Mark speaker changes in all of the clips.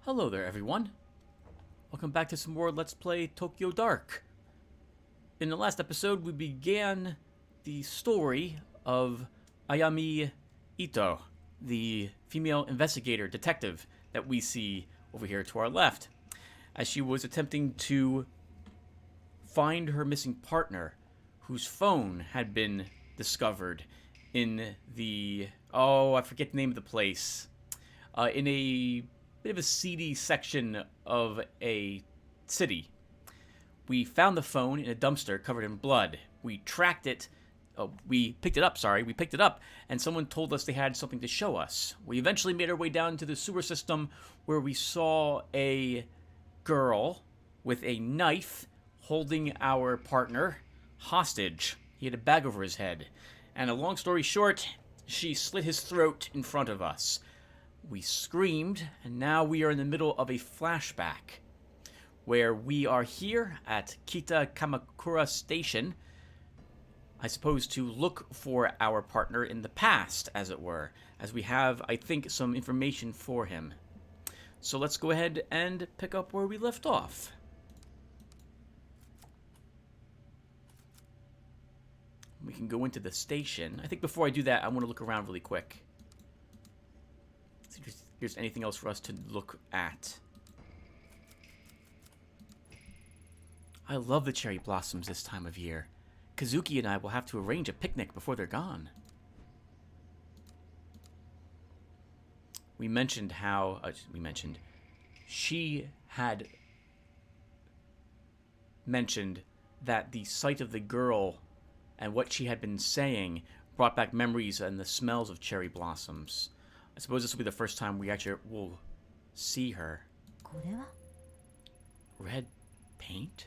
Speaker 1: Hello there, everyone. Welcome back to some more Let's Play Tokyo Dark. In the last episode, we began the story of Ayami Ito, the female investigator detective that we see over here to our left, as she was attempting to find her missing partner, whose phone had been discovered in the... I forget the name of the place. In a bit of a seedy section of a city. We found the phone in a dumpster covered in blood. We tracked it. We picked it up, and someone told us they had something to show us. We eventually made our way down to the sewer system where we saw a girl with a knife holding our partner hostage. He had a bag over his head. And a long story short, she slit his throat in front of us. We screamed, and now we are in the middle of a flashback where we are here at Kita Kamakura Station, I suppose to look for our partner in the past, as it were, as we have, I think, some information for him. So let's go ahead and pick up where we left off. We can go into the station. I think before I do that, I want to look around really quick. See if there's anything else for us to look at. I love the cherry blossoms this time of year. Kazuki and I will have to arrange a picnic before they're gone. We mentioned how... she had mentioned that the sight of the girl and what she had been saying brought back memories and the smells of cherry blossoms. I suppose this will be the first time we actually will see her. Red paint?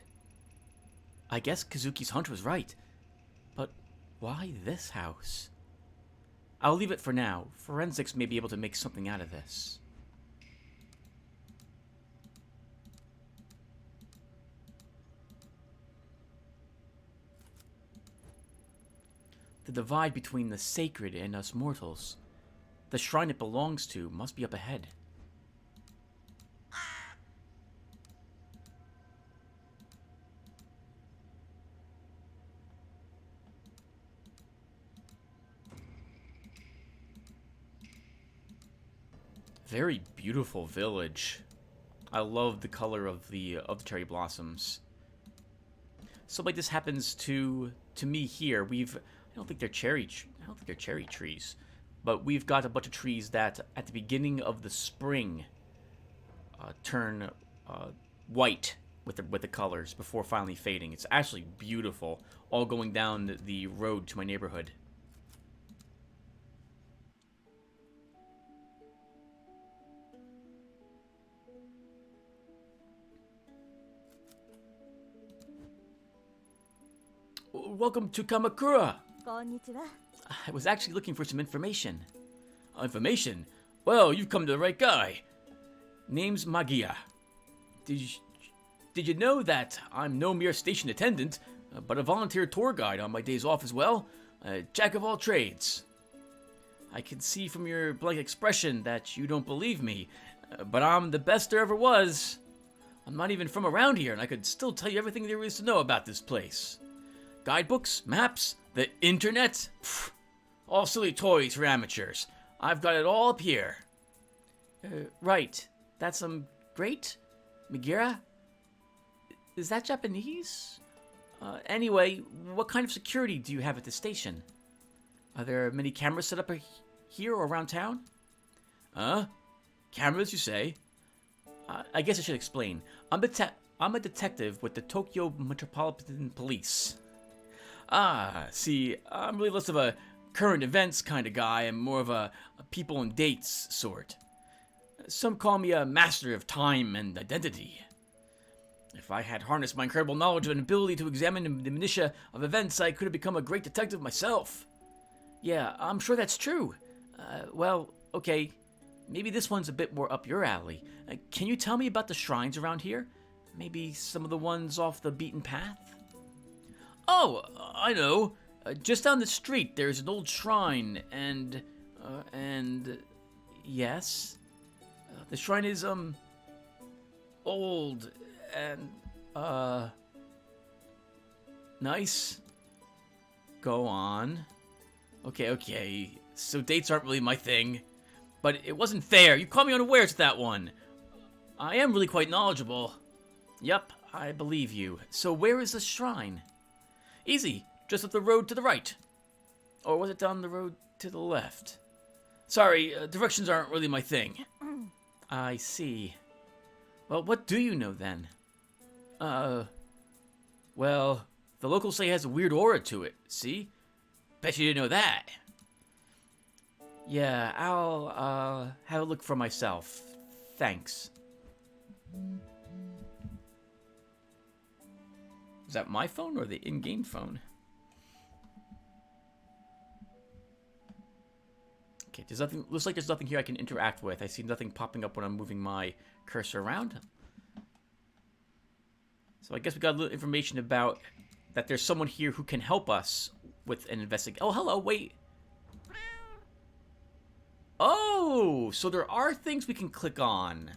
Speaker 1: I guess Kazuki's hunch was right. But why this house? I'll leave it for now. Forensics may be able to make something out of this. The divide between the sacred and us mortals. The shrine it belongs to must be up ahead. Very beautiful village. I love the color of the cherry blossoms. So like this happens to me here. I don't think they're cherry trees, but we've got a bunch of trees that at the beginning of the spring turn white with the colors before finally fading. It's actually beautiful, all going down the road to my neighborhood. Welcome to Kamakura! I was actually looking for some information. Information? Well, you've come to the right guy. Name's Magia. Did you know that I'm no mere station attendant, but a volunteer tour guide on my days off as well? A jack of all trades. I can see from your blank expression that you don't believe me, but I'm the best there ever was. I'm not even from around here, and I could still tell you everything there is to know about this place. Guidebooks, maps, the internet? Pfft, all silly toys for amateurs. I've got it all up here. Right. That's great? Migira? Is that Japanese? Anyway, what kind of security do you have at the station? Are there many cameras set up here or around town? Cameras, you say? I guess I should explain. I'm a detective with the Tokyo Metropolitan Police. See, I'm really less of a current events kind of guy and more of a people and dates sort. Some call me a master of time and identity. If I had harnessed my incredible knowledge and ability to examine the minutiae of events, I could have become a great detective myself. Yeah, I'm sure that's true. Well, okay, maybe this one's a bit more up your alley. Can you tell me about the shrines around here? Maybe some of the ones off the beaten path? Oh, I know. Just down the street, there's an old shrine, and And yes, the shrine is old and nice. Go on. Okay. So dates aren't really my thing, but it wasn't fair. You caught me unawares with that one. I am really quite knowledgeable. Yep, I believe you. So where is the shrine? Easy, just up the road to the right. Or was it down the road to the left? Sorry, directions aren't really my thing. I see. Well, what do you know then? Well, the locals say it has a weird aura to it, see? Bet you didn't know that. Yeah, I'll, have a look for myself. Thanks. Is that my phone or the in-game phone? Okay, there's nothing. Looks like there's nothing here I can interact with. I see nothing popping up when I'm moving my cursor around. So I guess we got a little information about that there's someone here who can help us with an investigation. Oh, hello, wait. Oh, so there are things we can click on.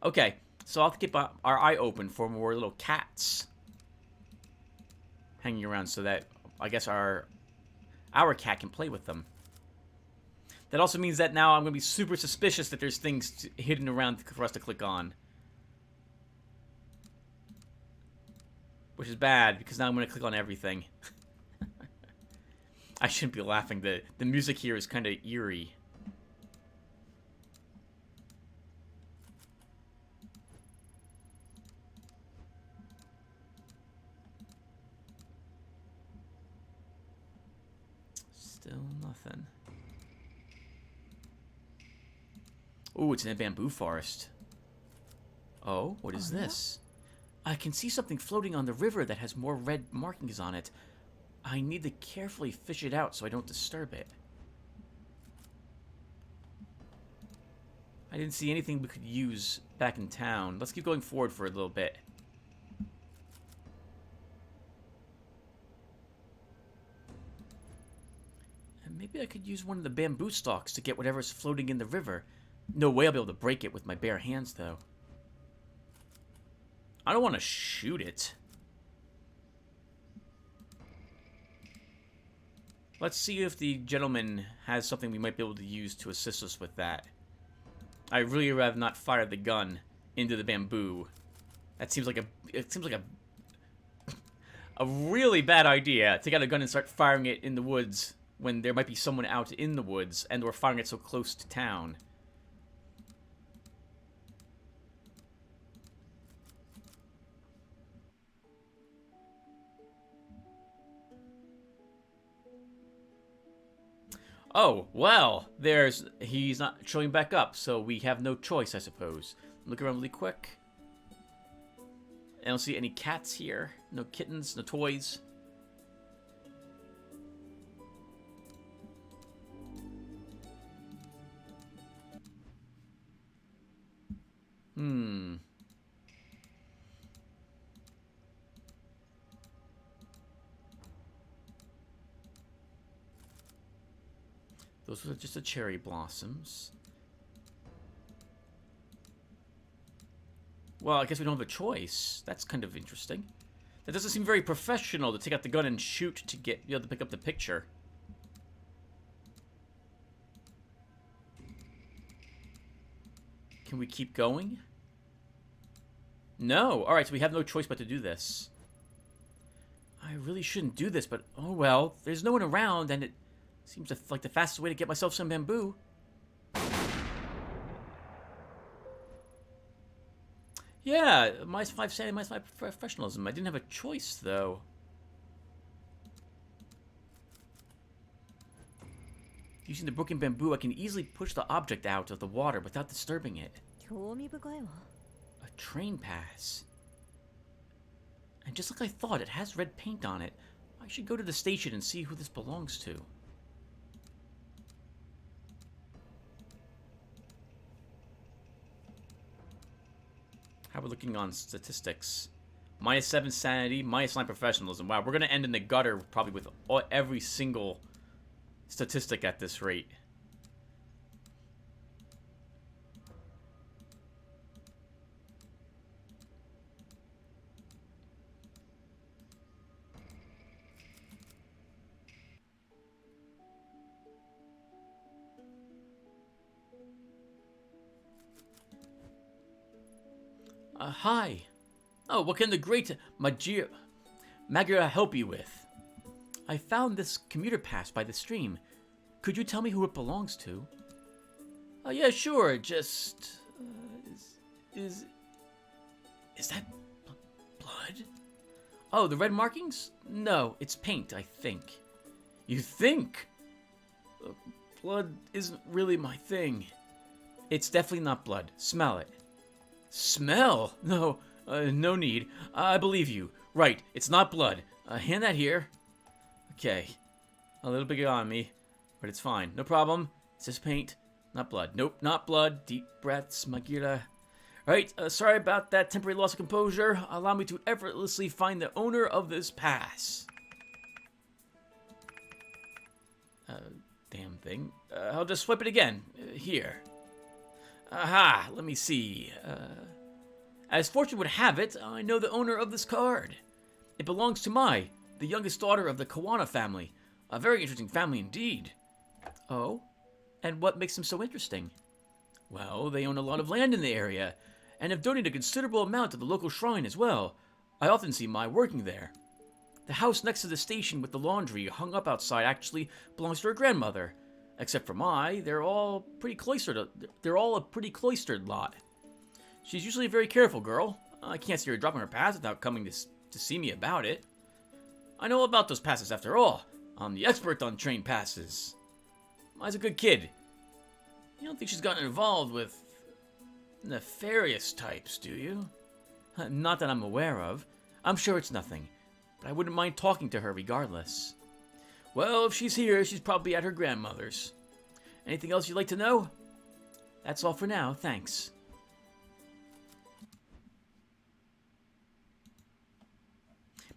Speaker 1: Okay, so I'll have to keep our eye open for more little cats hanging around so that I guess our cat can play with them. That also means that now I'm going to be super suspicious that there's things hidden around for us to click on. Which is bad, because now I'm going to click on everything. I shouldn't be laughing. The music here is kind of eerie. Still nothing. Ooh, it's in a bamboo forest. Oh, what is this? I can see something floating on the river that has more red markings on it. I need to carefully fish it out so I don't disturb it. I didn't see anything we could use back in town. Let's keep going forward for a little bit. And maybe I could use one of the bamboo stalks to get whatever's floating in the river. No way I'll be able to break it with my bare hands, though. I don't want to shoot it. Let's see if the gentleman has something we might be able to use to assist us with that. I really rather not fire the gun into the bamboo. That seems like a really bad idea. Take out a gun and start firing it in the woods when there might be someone out in the woods and we're firing it so close to town. Oh, well, he's not showing back up, so we have no choice, I suppose. Look around really quick. I don't see any cats here. No kittens, no toys. Those are just the cherry blossoms. Well, I guess we don't have a choice. That's kind of interesting. That doesn't seem very professional to take out the gun and shoot to be able to pick up the picture. Can we keep going? No. Alright, so we have no choice but to do this. I really shouldn't do this, but oh well. There's no one around, and it seems like the fastest way to get myself some bamboo. Yeah, minus 5 sanity, minus 5 professionalism. I didn't have a choice, though. Using the broken bamboo, I can easily push the object out of the water without disturbing it. A train pass. And just like I thought, it has red paint on it. I should go to the station and see who this belongs to. How are we looking on statistics? Minus 7 sanity, minus 9 professionalism. Wow, we're going to end in the gutter probably with every single statistic at this rate. Hi. Oh, what can the great Magira help you with? I found this commuter pass by the stream. Could you tell me who it belongs to? Oh, yeah, sure. Just... Is that blood? Oh, the red markings? No, it's paint, I think. You think? Blood isn't really my thing. It's definitely not blood. Smell it. Smell? No, no need. I believe you. Right, it's not blood. Hand that here. Okay. A little bit on me, but it's fine. No problem. It's just paint, not blood. Nope, not blood. Deep breaths, Magira. Right, sorry about that temporary loss of composure. Allow me to effortlessly find the owner of this pass. Damn thing. I'll just swipe it again. Here. Aha, let me see. As fortune would have it, I know the owner of this card. It belongs to Mai, the youngest daughter of the Kawana family. A very interesting family indeed. Oh? And what makes them so interesting? Well, they own a lot of land in the area, and have donated a considerable amount to the local shrine as well. I often see Mai working there. The house next to the station with the laundry hung up outside actually belongs to her grandmother. Except for Mai, they're all a pretty cloistered lot. She's usually a very careful girl. I can't see her dropping her pass without coming to see me about it. I know about those passes after all. I'm the expert on train passes. Mai's a good kid. You don't think she's gotten involved with nefarious types, do you? Not that I'm aware of. I'm sure it's nothing, but I wouldn't mind talking to her regardless. Well, if she's here, she's probably at her grandmother's. Anything else you'd like to know? That's all for now, thanks.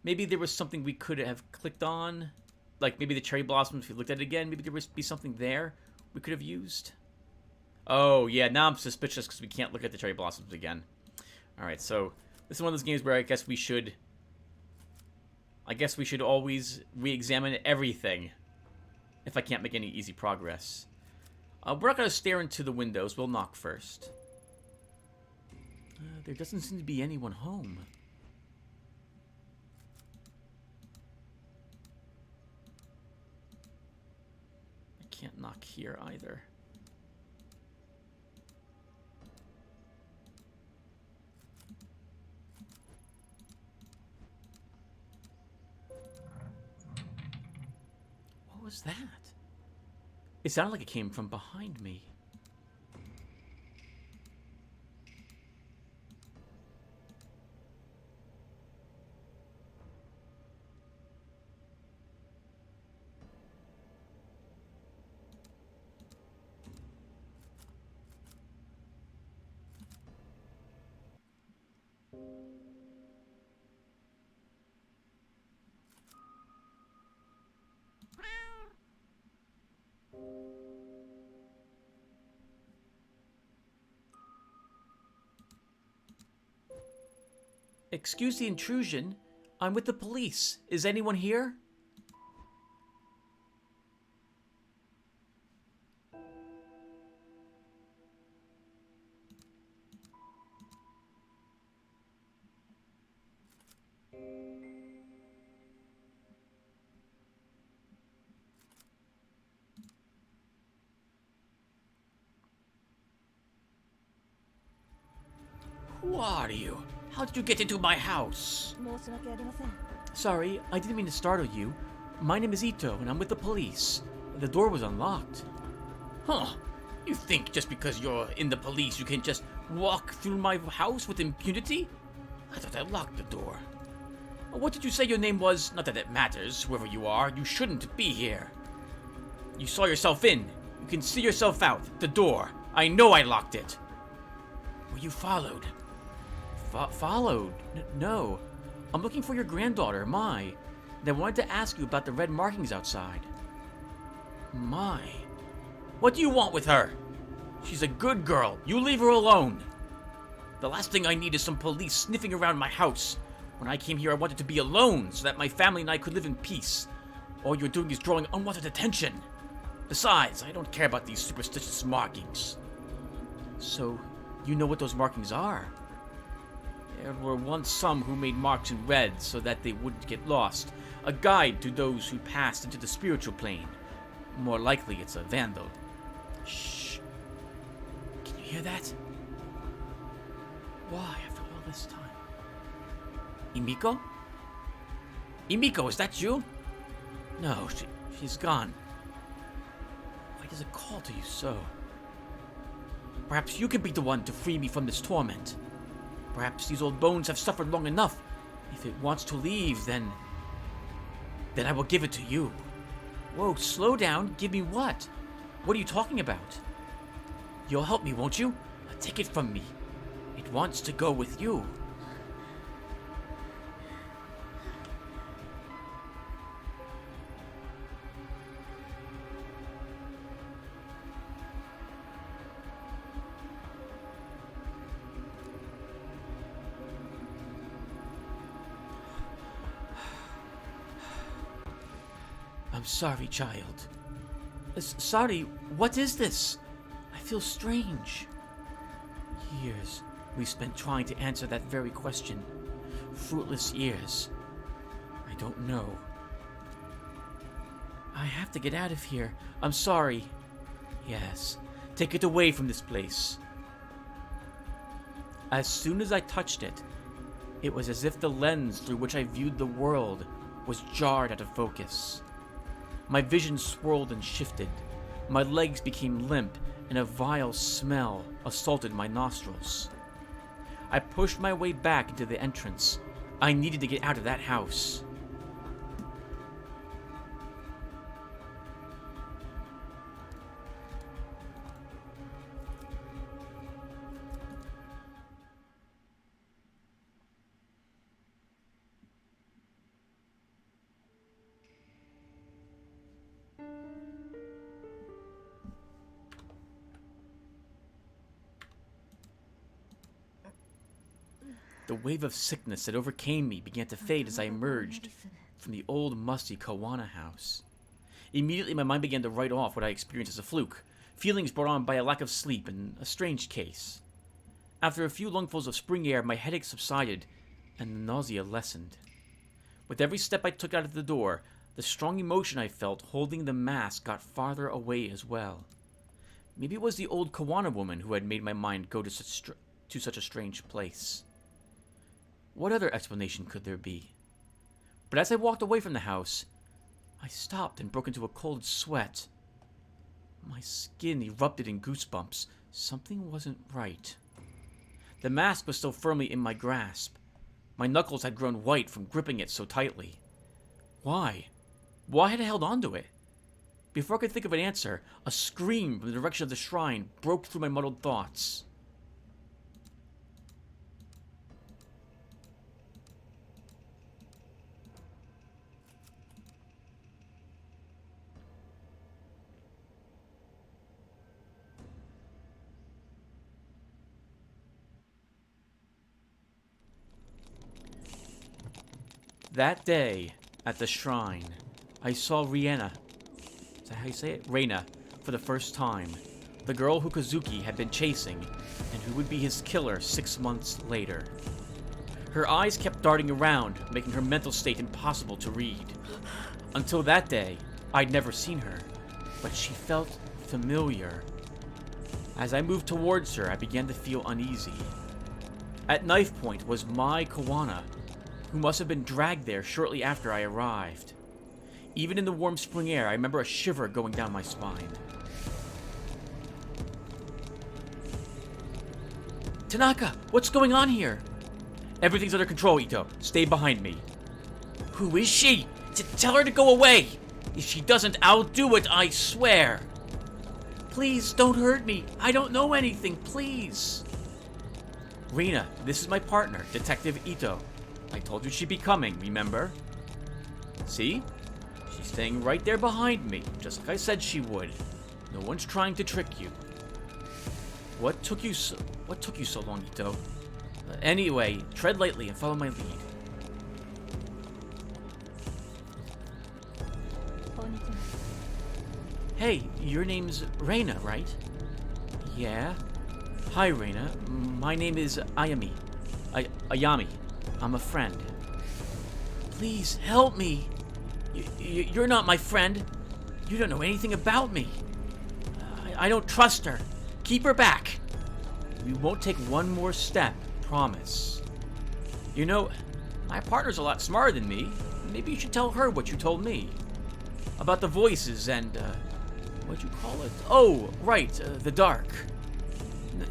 Speaker 1: Maybe there was something we could have clicked on. Like maybe the cherry blossoms, if we looked at it again, maybe there would be something there we could have used. Oh, yeah, now I'm suspicious because we can't look at the cherry blossoms again. Alright, so this is one of those games where I guess we should always re-examine everything if I can't make any easy progress. We're not going to stare into the windows. We'll knock first. There doesn't seem to be anyone home. I can't knock here either. What was that? It sounded like it came from behind me. Excuse the intrusion. I'm with the police. Is anyone here? Who are you? How did you get into my house? Sorry, I didn't mean to startle you. My name is Ito, and I'm with the police. The door was unlocked. Huh. You think just because you're in the police you can just walk through my house with impunity? I thought I locked the door. What did you say your name was? Not that it matters, whoever you are. You shouldn't be here. You saw yourself in. You can see yourself out. The door. I know I locked it. Were you followed? Followed? No. I'm looking for your granddaughter, Mai. And I wanted to ask you about the red markings outside. My. What do you want with her? She's a good girl. You leave her alone. The last thing I need is some police sniffing around my house. When I came here, I wanted to be alone so that my family and I could live in peace. All you're doing is drawing unwanted attention. Besides, I don't care about these superstitious markings. So, you know what those markings are? There were once some who made marks in red so that they wouldn't get lost. A guide to those who passed into the spiritual plane. More likely, it's a vandal. Shh. Can you hear that? Why, after all this time? Imiko? Imiko, is that you? No, she's gone. Why does it call to you so? Perhaps you could be the one to free me from this torment. Perhaps these old bones have suffered long enough. If it wants to leave, then I will give it to you. Whoa, slow down. Give me what? What are you talking about? You'll help me, won't you? Take it from me. It wants to go with you. I'm sorry, child. Sorry, what is this? I feel strange. Years we spent trying to answer that very question. Fruitless years. I don't know. I have to get out of here. I'm sorry. Yes, take it away from this place. As soon as I touched it, it was as if the lens through which I viewed the world was jarred out of focus. My vision swirled and shifted. My legs became limp, and a vile smell assaulted my nostrils. I pushed my way back into the entrance. I needed to get out of that house. The wave of sickness that overcame me began to fade as I emerged from the old musty Kawana house. Immediately my mind began to write off what I experienced as a fluke, feelings brought on by a lack of sleep and a strange case. After a few lungfuls of spring air, my headache subsided and the nausea lessened. With every step I took out of the door, the strong emotion I felt holding the mask got farther away as well. Maybe it was the old Kawana woman who had made my mind go to such a strange place. What other explanation could there be? But as I walked away from the house, I stopped and broke into a cold sweat. My skin erupted in goosebumps. Something wasn't right. The mask was still firmly in my grasp. My knuckles had grown white from gripping it so tightly. Why? Why had I held on to it? Before I could think of an answer, a scream from the direction of the shrine broke through my muddled thoughts. That day, at the shrine, I saw Riena. Is that how you say it? Reina, for the first time. The girl who Kazuki had been chasing, and who would be his killer 6 months later. Her eyes kept darting around, making her mental state impossible to read. Until that day, I'd never seen her, but she felt familiar. As I moved towards her, I began to feel uneasy. At knife point was my Kawana, who must have been dragged there shortly after I arrived. Even in the warm spring air, I remember a shiver going down my spine. Tanaka, what's going on here? Everything's under control, Ito. Stay behind me. Who is she? Tell her to go away. If she doesn't, I'll do it, I swear. Please, don't hurt me. I don't know anything, please. Rina, this is my partner, Detective Ito. I told you she'd be coming, remember? See? She's staying right there behind me, just like I said she would. No one's trying to trick you. What took you so long, Ito? Anyway, tread lightly and follow my lead. Hey, your name's Reina, right? Yeah. Hi, Reina. My name is Ayami. Ayami. I'm a friend. Please, help me. You're not my friend. You don't know anything about me. I don't trust her. Keep her back. We won't take one more step, promise. You know, my partner's a lot smarter than me. Maybe you should tell her what you told me. About the voices and, what'd you call it? Oh, right, the dark.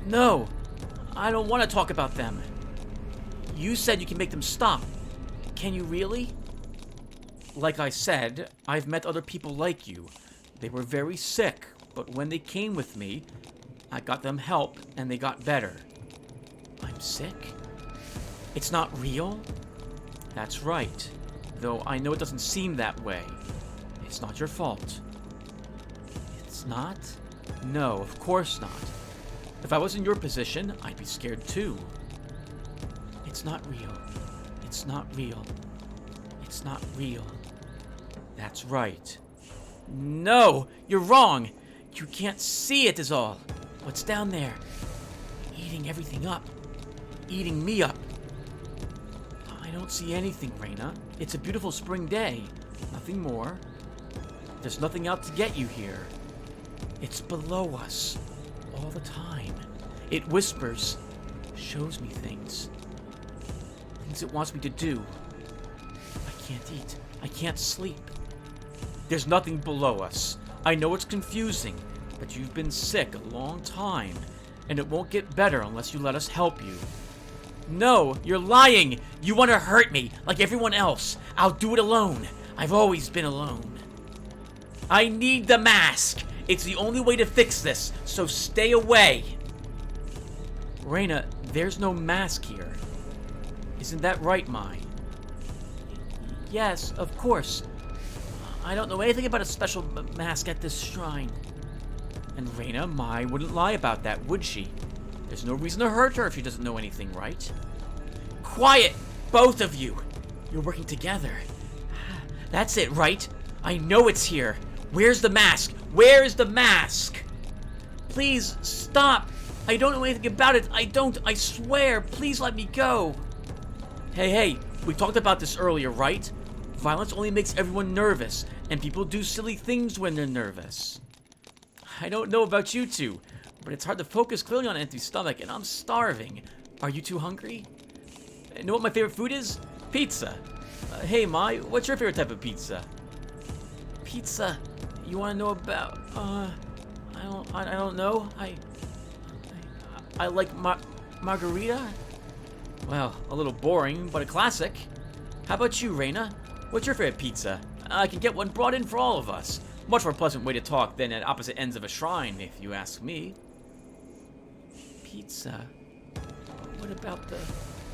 Speaker 1: No, I don't want to talk about them. You said you can make them stop. Can you really? Like I said, I've met other people like you. They were very sick, but when they came with me, I got them help and they got better. I'm sick? It's not real? That's right. Though I know it doesn't seem that way. It's not your fault. It's not? No, of course not. If I was in your position, I'd be scared too. It's not real. It's not real. It's not real. That's right. No! You're wrong! You can't see it is all. What's down there? Eating everything up. Eating me up. I don't see anything, Reina. It's a beautiful spring day. Nothing more. There's nothing out to get you here. It's below us. All the time. It whispers. Shows me things. Things it wants me to do. I can't eat. I can't sleep. There's nothing below us. I know it's confusing, but you've been sick a long time, and it won't get better unless you let us help you. No, you're lying! You want to hurt me, like everyone else. I'll do it alone. I've always been alone. I need the mask! It's the only way to fix this, so stay away! Reina, there's no mask here. Isn't that right, Mai? Yes, of course. I don't know anything about a special mask at this shrine. And Reina, Mai wouldn't lie about that, would she? There's no reason to hurt her if she doesn't know anything, right? Quiet! Both of you! You're working together. That's it, right? I know it's here. Where's the mask? Where's the mask? Please, stop! I don't know anything about it. I swear. Please let me go. Hey, we talked about this earlier, right? Violence only makes everyone nervous, and people do silly things when they're nervous. I don't know about you two, but it's hard to focus clearly on an empty stomach, and I'm starving. Are you two hungry? You know what my favorite food is? Pizza. Hey, Mai, what's your favorite type of pizza? Pizza? You want to know about? I don't know. I like margarita. Well, a little boring, but a classic. How about you, Reina? What's your favorite pizza? I can get one brought in for all of us. Much more pleasant way to talk than at opposite ends of a shrine, if you ask me. Pizza? What about the...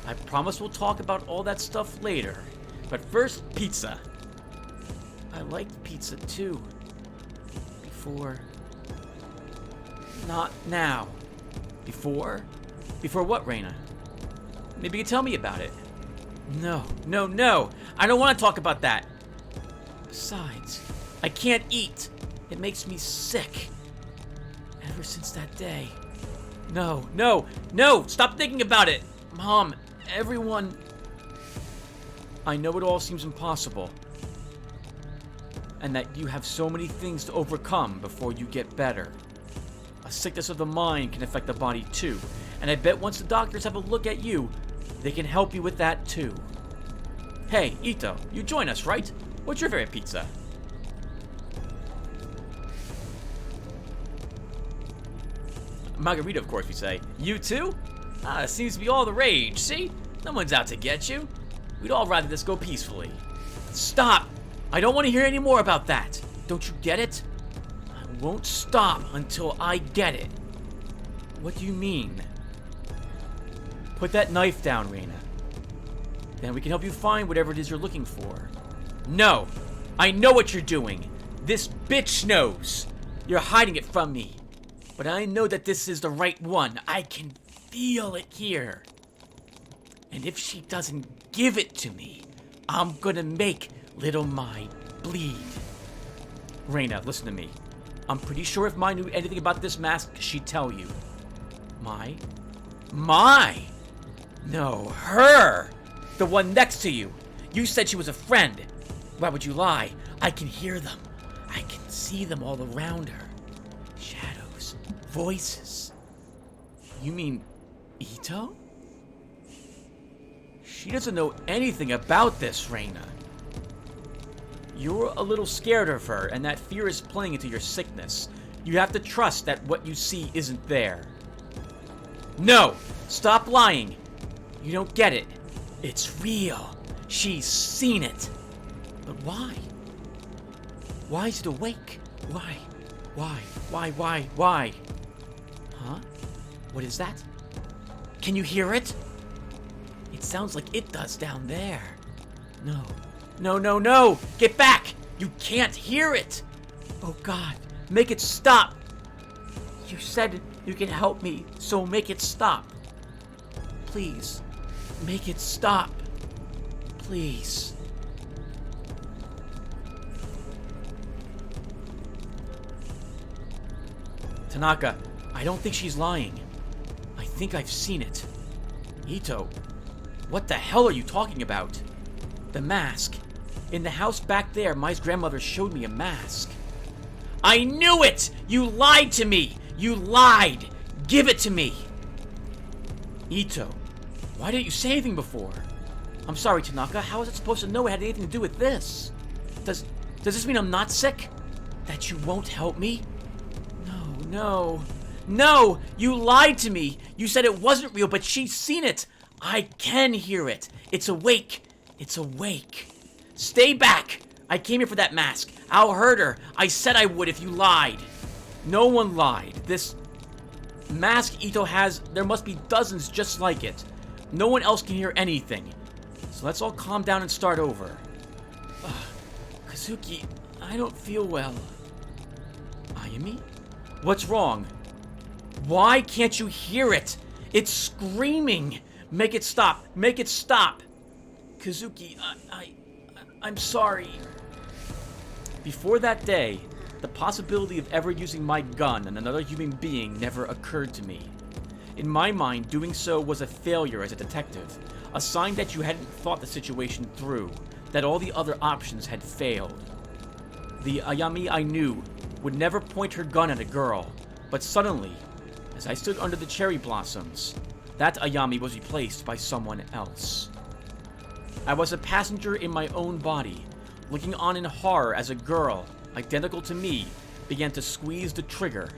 Speaker 1: I promise we'll talk about all that stuff later. But first, pizza. I liked pizza too. Before... Not now. Before? Before what, Reina? Maybe you can tell me about it. No. I don't want to talk about that. Besides, I can't eat. It makes me sick. Ever since that day. No. Stop thinking about it. Mom, everyone... I know it all seems impossible. And that you have so many things to overcome before you get better. A sickness of the mind can affect the body too. And I bet once the doctors have a look at you, they can help you with that too. Hey, Ito, you join us, right? What's your favorite pizza? Margarita, of course, we say. You too? It seems to be all the rage, see? No one's out to get you. We'd all rather this go peacefully. Stop! I don't want to hear any more about that. Don't you get it? I won't stop until I get it. What do you mean? Put that knife down, Reina. Then we can help you find whatever it is you're looking for. No! I know what you're doing. This bitch knows. You're hiding it from me. But I know that this is the right one. I can feel it here. And if she doesn't give it to me, I'm gonna make little Mai bleed. Reina, listen to me. I'm pretty sure if Mai knew anything about this mask, she'd tell you. Mai? Mai! No, her! The one next to you. You said she was a friend. Why would you lie? I can hear them. I can see them all around her. Shadows. Voices. You mean Ito? She doesn't know anything about this, Reina. You're a little scared of her, and that fear is playing into your sickness. You have to trust that what you see isn't there. No! Stop lying! You don't get it. It's real. She's seen it. But why? Why is it awake? Why? Why? Huh? What is that? Can you hear it? It sounds like it does down there. No. Get back! You can't hear it! Oh God, make it stop! You said you can help me, so make it stop. Please, make it stop. Please. Tanaka, I don't think she's lying. I think I've seen it. Ito, what the hell are you talking about? The mask. In the house back there, Mai's grandmother showed me a mask. I knew it! You lied to me! You lied! Give it to me! Ito, why didn't you say anything before? I'm sorry, Tanaka. How was I supposed to know it had anything to do with this? Does this mean I'm not sick? That you won't help me? No! You lied to me! You said it wasn't real, but she's seen it! I can hear it! It's awake! Stay back! I came here for that mask. I'll hurt her. I said I would if you lied. No one lied. This mask Ito has, there must be dozens just like it. No one else can hear anything. So let's all calm down and start over. Kazuki, I don't feel well. Ayami? What's wrong? Why can't you hear it? It's screaming. Make it stop. Kazuki, I'm sorry. Before that day, the possibility of ever using my gun on another human being never occurred to me. In my mind, doing so was a failure as a detective, a sign that you hadn't thought the situation through, that all the other options had failed. The Ayami I knew would never point her gun at a girl, but suddenly, as I stood under the cherry blossoms, that Ayami was replaced by someone else. I was a passenger in my own body, looking on in horror as a girl, identical to me, began to squeeze the trigger.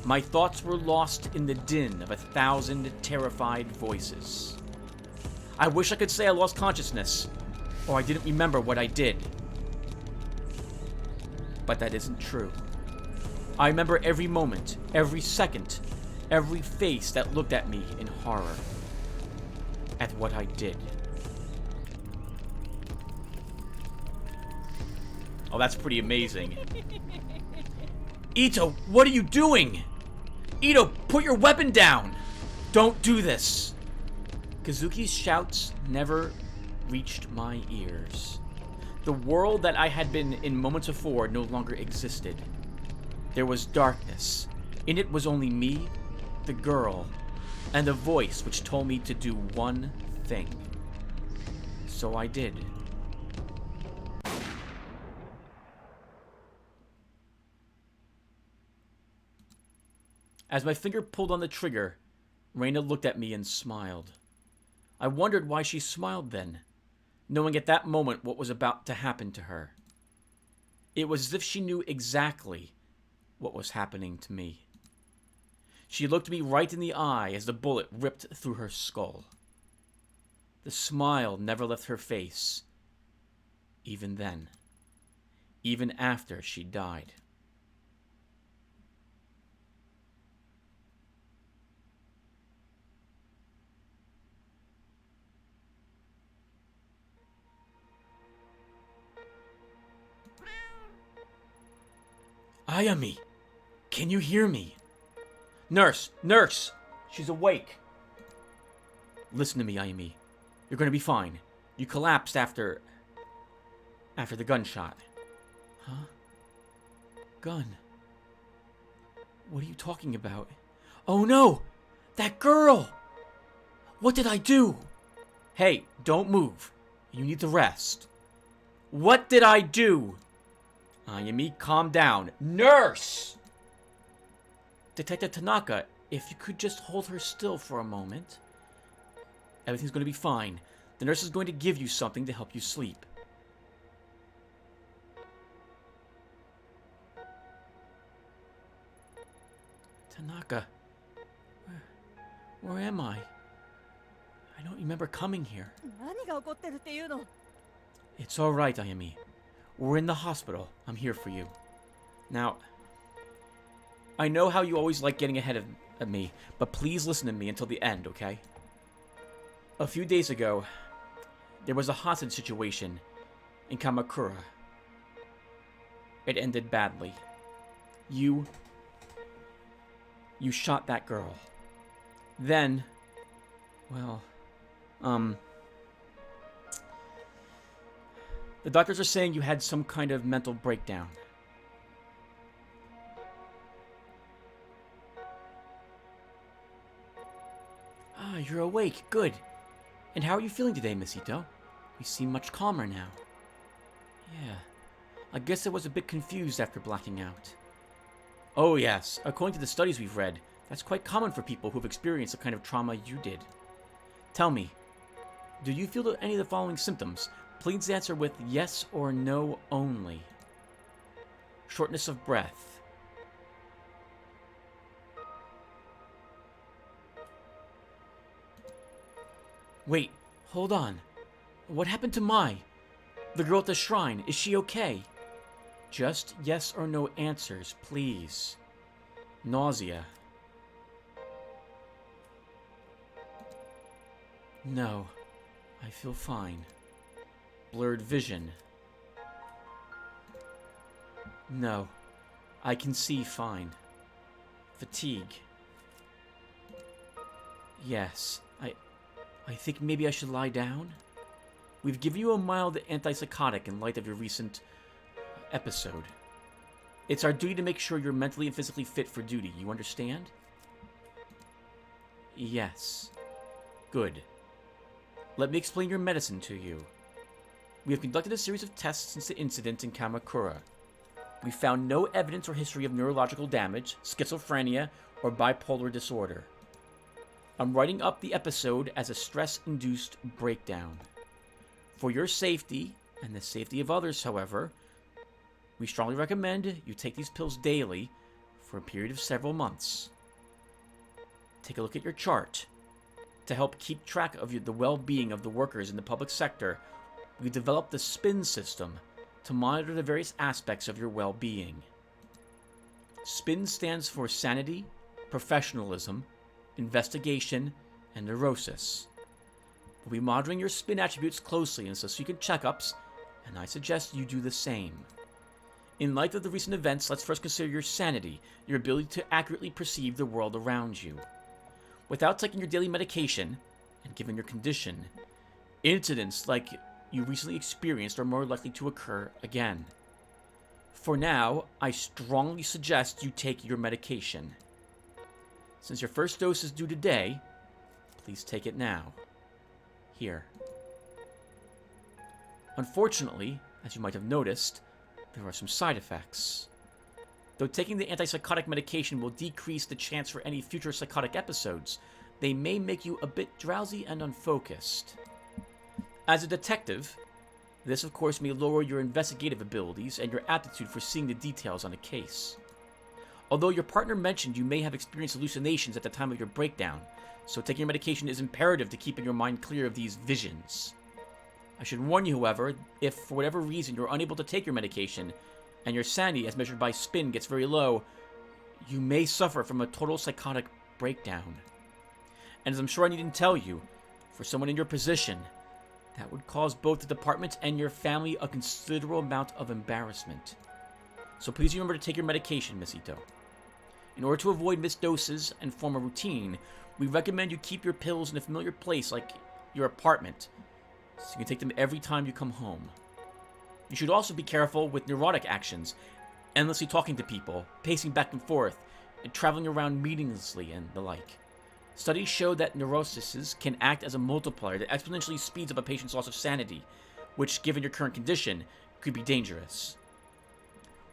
Speaker 1: My thoughts were lost in the din of 1,000 terrified voices. I wish I could say I lost consciousness, or I didn't remember what I did. But that isn't true. I remember every moment, every second, every face that looked at me in horror at what I did. Oh, that's pretty amazing. Ito, what are you doing? Ito, put your weapon down! Don't do this! Kazuki's shouts never reached my ears. The world that I had been in moments before no longer existed. There was darkness. In it was only me, the girl, and a voice which told me to do one thing. So I did. As my finger pulled on the trigger, Reina looked at me and smiled. I wondered why she smiled then, knowing at that moment what was about to happen to her. It was as if she knew exactly what was happening to me. She looked me right in the eye as the bullet ripped through her skull. The smile never left her face, even then, even after she died. Ayami, can you hear me? Nurse! Nurse! She's awake. Listen to me, Ayami. You're gonna be fine. You collapsed after the gunshot. Huh? Gun? What are you talking about? Oh no! That girl! What did I do? Hey, don't move. You need to rest. What did I do? Ayami, calm down. Nurse! Detective Tanaka, if you could just hold her still for a moment. Everything's going to be fine. The nurse is going to give you something to help you sleep. Tanaka, where am I? I don't remember coming here. It's alright, Ayami. We're in the hospital. I'm here for you. Now, I know how you always like getting ahead of me, but please listen to me until the end, okay? A few days ago, there was a hostage situation in Kamakura. It ended badly. You shot that girl. Then, well, the doctors are saying you had some kind of mental breakdown. Ah, you're awake. Good. And how are you feeling today, Miss Ito? You seem much calmer now. Yeah. I guess I was a bit confused after blacking out. Oh yes, according to the studies we've read, that's quite common for people who've experienced the kind of trauma you did. Tell me, do you feel any of the following symptoms? Please answer with yes or no only. Shortness of breath. Wait, hold on. What happened to Mai? The girl at the shrine, is she okay? Just yes or no answers, please. Nausea. No, I feel fine. Blurred vision. No, I can see fine. Fatigue. Yes, I think maybe I should lie down? We've given you a mild antipsychotic in light of your recent episode. It's our duty to make sure you're mentally and physically fit for duty, you understand? Yes. Good. Let me explain your medicine to you. We have conducted a series of tests since the incident in Kamakura. We found no evidence or history of neurological damage, schizophrenia, or bipolar disorder. I'm writing up the episode as a stress-induced breakdown. For your safety, and the safety of others, however, we strongly recommend you take these pills daily for a period of several months. Take a look at your chart. To help keep track of the well-being of the workers in the public sector, we developed the SPIN system to monitor the various aspects of your well-being. SPIN stands for sanity, professionalism, investigation, and neurosis. We'll be monitoring your SPIN attributes closely in subsequent checkups, and I suggest you do the same. In light of the recent events, let's first consider your sanity, your ability to accurately perceive the world around you. Without taking your daily medication, and given your condition, incidents like you recently experienced are more likely to occur again. For now, I strongly suggest you take your medication. Since your first dose is due today, please take it now. Here. Unfortunately, as you might have noticed, there are some side effects. Though taking the antipsychotic medication will decrease the chance for any future psychotic episodes, they may make you a bit drowsy and unfocused. As a detective, this of course may lower your investigative abilities and your aptitude for seeing the details on a case. Although your partner mentioned you may have experienced hallucinations at the time of your breakdown, so taking your medication is imperative to keeping your mind clear of these visions. I should warn you, however, if for whatever reason you're unable to take your medication, and your sanity, as measured by SPIN, gets very low, you may suffer from a total psychotic breakdown. And as I'm sure I needn't tell you, for someone in your position, that would cause both the department and your family a considerable amount of embarrassment. So please remember to take your medication, Miss Ito. In order to avoid missed doses and form a routine, we recommend you keep your pills in a familiar place like your apartment, so you can take them every time you come home. You should also be careful with neurotic actions, endlessly talking to people, pacing back and forth, and traveling around meaninglessly and the like. Studies show that neuroses can act as a multiplier that exponentially speeds up a patient's loss of sanity, which, given your current condition, could be dangerous.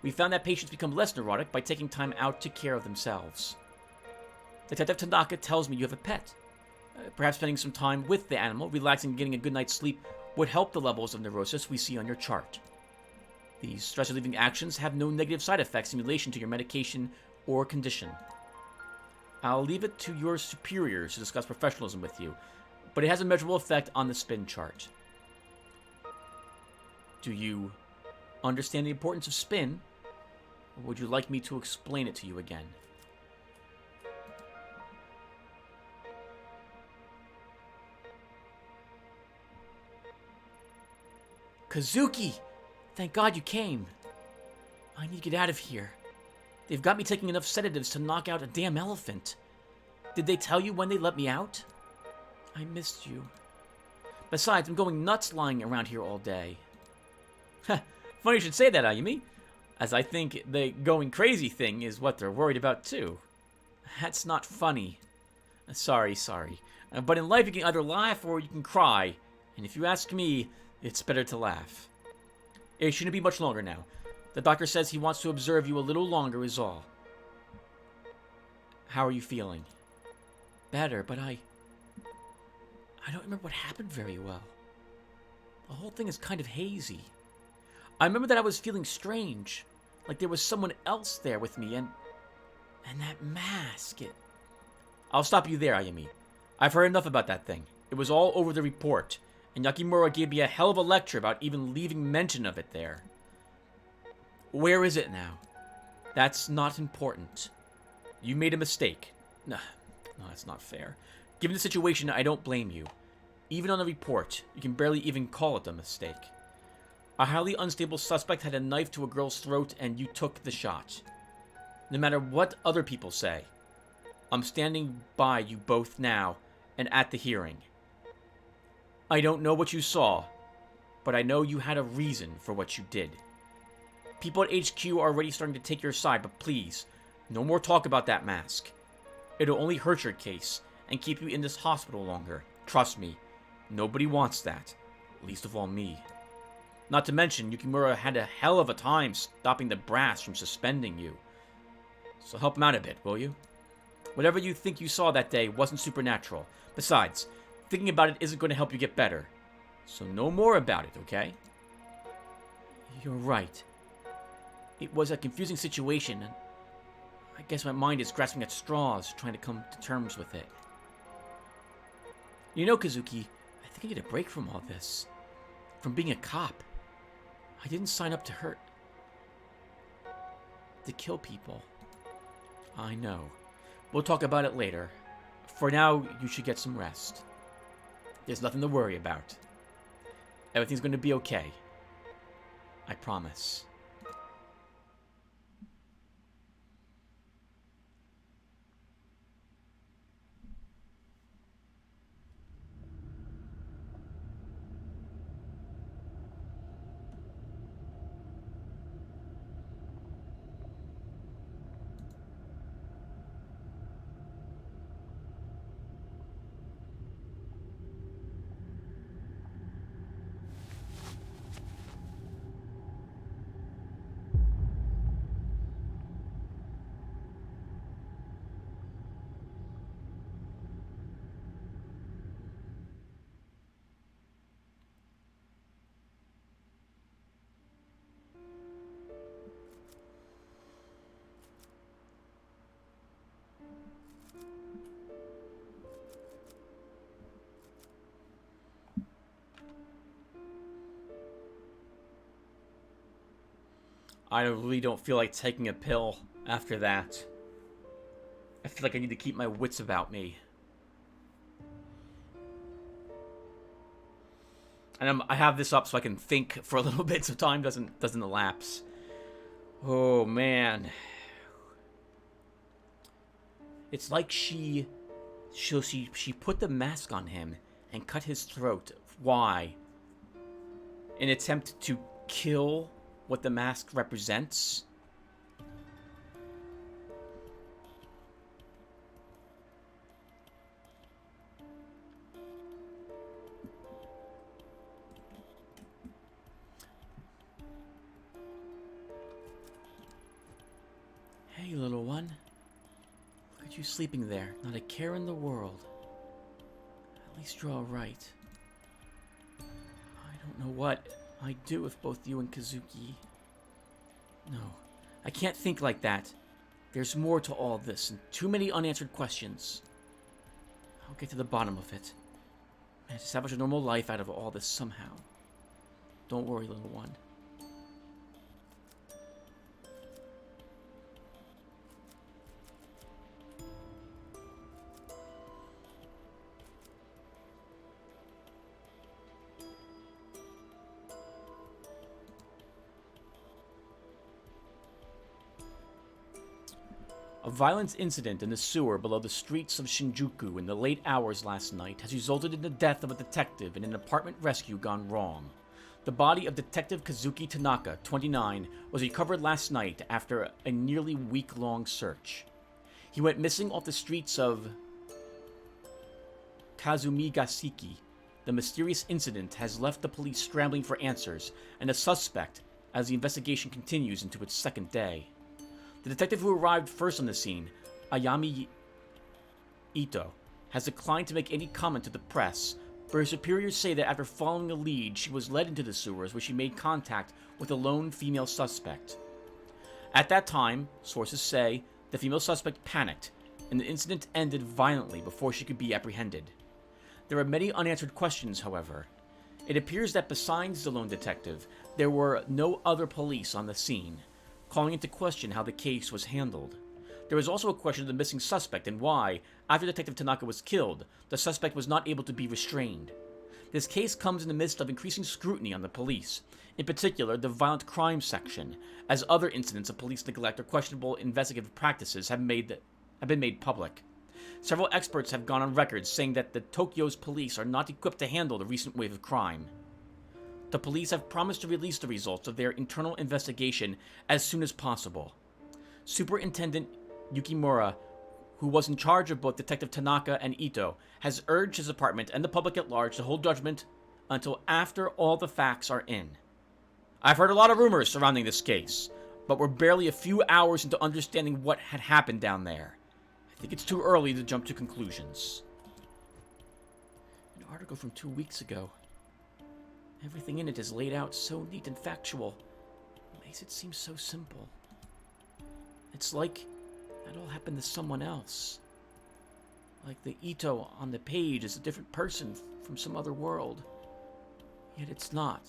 Speaker 1: We found that patients become less neurotic by taking time out to care of themselves. Detective Tanaka tells me you have a pet. Perhaps spending some time with the animal, relaxing and getting a good night's sleep would help the levels of neurosis we see on your chart. These stress-relieving actions have no negative side effects in relation to your medication or condition. I'll leave it to your superiors to discuss professionalism with you, but it has a measurable effect on the spin chart. Do you understand the importance of spin, or would you like me to explain it to you again? Kazuki! Thank God you came. I need to get out of here. They've got me taking enough sedatives to knock out a damn elephant. Did they tell you when they let me out? I missed you. Besides, I'm going nuts lying around here all day. Funny you should say that, Ayami, as I think the going crazy thing is what they're worried about too. That's not funny. Sorry. But in life you can either laugh or you can cry, and if you ask me, it's better to laugh. It shouldn't be much longer now. The doctor says he wants to observe you a little longer is all. How are you feeling? Better, but I don't remember what happened very well. The whole thing is kind of hazy. I remember that I was feeling strange, like there was someone else there with me, and that mask, I'll stop you there, Ayami. I've heard enough about that thing. It was all over the report, and Yakimura gave me a hell of a lecture about even leaving mention of it there. Where is it now? That's not important. You made a mistake. No, that's not fair. Given the situation, I don't blame you. Even on the report, you can barely even call it a mistake. A highly unstable suspect had a knife to a girl's throat and you took the shot. No matter what other people say, I'm standing by you both now and at the hearing. I don't know what you saw, but I know you had a reason for what you did. People at HQ are already starting to take your side, but please, no more talk about that mask. It'll only hurt your case and keep you in this hospital longer. Trust me, nobody wants that, least of all me. Not to mention, Yukimura had a hell of a time stopping the brass from suspending you. So help him out a bit, will you? Whatever you think you saw that day wasn't supernatural. Besides, thinking about it isn't going to help you get better. So no more about it, okay? You're right. It was a confusing situation, and I guess my mind is grasping at straws, trying to come to terms with it. You know, Kazuki, I think I need a break from all this. From being a cop. I didn't sign up to hurt. To kill people. I know. We'll talk about it later. For now, you should get some rest. There's nothing to worry about. Everything's going to be okay. I promise. I really don't feel like taking a pill after that. I feel like I need to keep my wits about me. And I have this up so I can think for a little bit so time doesn't elapse. Oh, man. It's like she put the mask on him and cut his throat. Why? In an attempt to kill what the mask represents? Hey, little one. Look at you sleeping there. Not a care in the world. At least you're alright. I don't know what I'd do if both you and Kazuki... No, I can't think like that. There's more to all this, and too many unanswered questions. I'll get to the bottom of it. And establish a normal life out of all this somehow. Don't worry, little one. A violent incident in the sewer below the streets of Shinjuku in the late hours last night has resulted in the death of a detective in an apartment rescue gone wrong. The body of Detective Kazuki Tanaka, 29, was recovered last night after a nearly week-long search. He went missing off the streets of Kazumigaseki. The mysterious incident has left the police scrambling for answers and a suspect as the investigation continues into its second day. The detective who arrived first on the scene, Ayami Ito, has declined to make any comment to the press, but her superiors say that after following a lead, she was led into the sewers where she made contact with a lone female suspect. At that time, sources say, the female suspect panicked, and the incident ended violently before she could be apprehended. There are many unanswered questions, however. It appears that besides the lone detective, there were no other police on the scene, calling into question how the case was handled. There was also a question of the missing suspect and why, after Detective Tanaka was killed, the suspect was not able to be restrained. This case comes in the midst of increasing scrutiny on the police, in particular the violent crime section, as other incidents of police neglect or questionable investigative practices have been made public. Several experts have gone on record saying that the Tokyo's police are not equipped to handle the recent wave of crime. The police have promised to release the results of their internal investigation as soon as possible. Superintendent Yukimura, who was in charge of both Detective Tanaka and Ito, has urged his department and the public at large to hold judgment until after all the facts are in. I've heard a lot of rumors surrounding this case, but we're barely a few hours into understanding what had happened down there. I think it's too early to jump to conclusions. An article from 2 weeks ago. Everything in it is laid out so neat and factual. It makes it seem so simple. It's like that all happened to someone else. Like the Ito on the page is a different person from some other world. Yet it's not.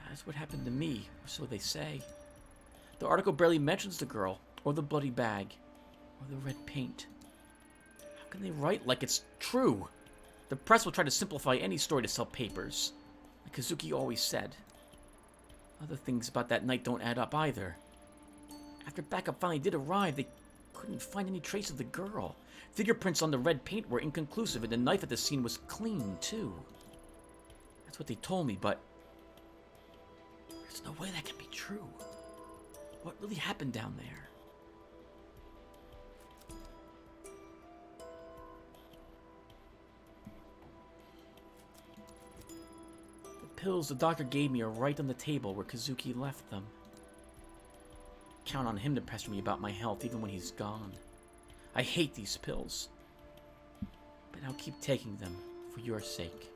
Speaker 1: That's what happened to me, or so they say. The article barely mentions the girl, or the bloody bag, or the red paint. How can they write like it's true? The press will try to simplify any story to sell papers, like Kazuki always said. Other things about that night don't add up either. After backup finally did arrive, they couldn't find any trace of the girl. Fingerprints on the red paint were inconclusive, and the knife at the scene was clean, too. That's what they told me, but there's no way that can be true. What really happened down there? Pills the doctor gave me are right on the table where Kazuki left them. Count on him to pester me about my health even when he's gone. I hate these pills, but I'll keep taking them for your sake.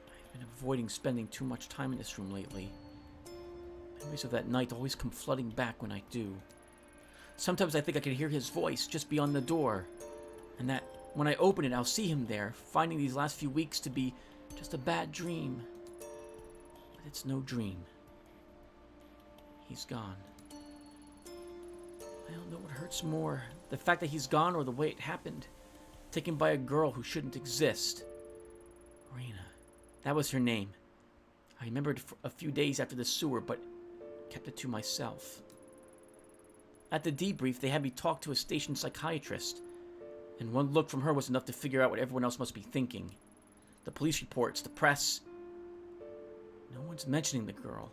Speaker 1: I've been avoiding spending too much time in this room lately. Memories of that night always come flooding back when I do. Sometimes I think I can hear his voice just beyond the door, and that when I open it, I'll see him there, finding these last few weeks to be just a bad dream. But it's no dream. He's gone. I don't know what hurts more. The fact that he's gone or the way it happened. Taken by a girl who shouldn't exist. Rena. That was her name. I remembered for a few days after the sewer, but kept it to myself. At the debrief, they had me talk to a station psychiatrist, and one look from her was enough to figure out what everyone else must be thinking. The police reports, the press. No one's mentioning the girl.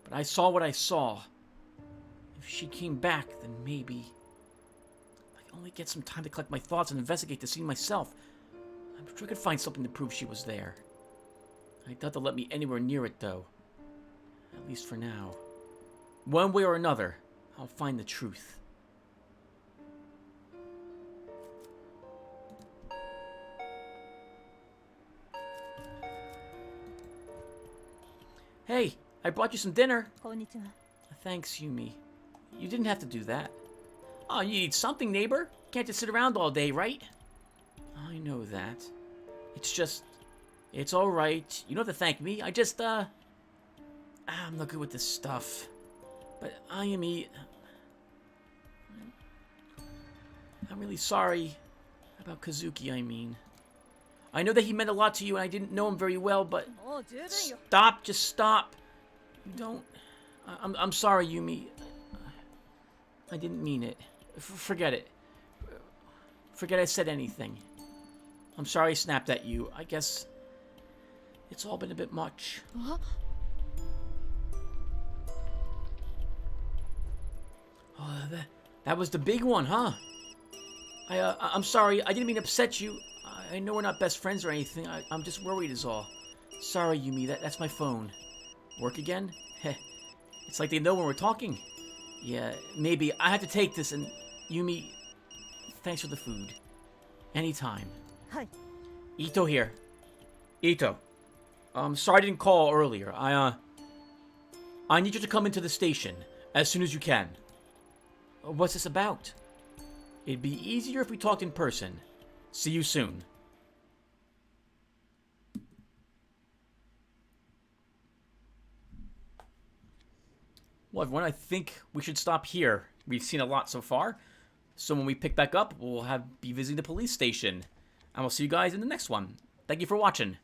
Speaker 1: But I saw what I saw. If she came back, then maybe... I could only get some time to collect my thoughts and investigate the scene myself. I'm sure I could find something to prove she was there. I doubt they'll let me anywhere near it, though. At least for now. One way or another, I'll find the truth. Hey, I brought you some dinner.
Speaker 2: Konnichiwa.
Speaker 1: Thanks, Yumi. You didn't have to do that. Oh, you need something, neighbor. Can't just sit around all day, right? I know that. It's just... It's alright. You don't have to thank me. I just, I'm not good with this stuff. But Ayami... I'm really sorry about Kazuki, I mean. I know that he meant a lot to you and I didn't know him very well, but... Stop, just stop. You don't... I'm sorry, Yumi. I didn't mean it. Forget it. Forget I said anything. I'm sorry I snapped at you. I guess... It's all been a bit much.
Speaker 2: Huh?
Speaker 1: Oh, that was the big one, huh? I'm sorry. I didn't mean to upset you. I know we're not best friends or anything. I'm just worried is all. Sorry, Yumi. That's my phone. Work again? Heh. It's like they know when we're talking. Yeah, maybe. I have to take this and... Yumi, thanks for the food. Anytime.
Speaker 2: Hi.
Speaker 1: Ito here. Ito. Sorry I didn't call earlier. I need you to come into the station as soon as you can. What's this about? It'd be easier if we talked in person. See you soon. Well, everyone, I think we should stop here. We've seen a lot so far. So when we pick back up, we'll be visiting the police station. And we'll see you guys in the next one. Thank you for watching.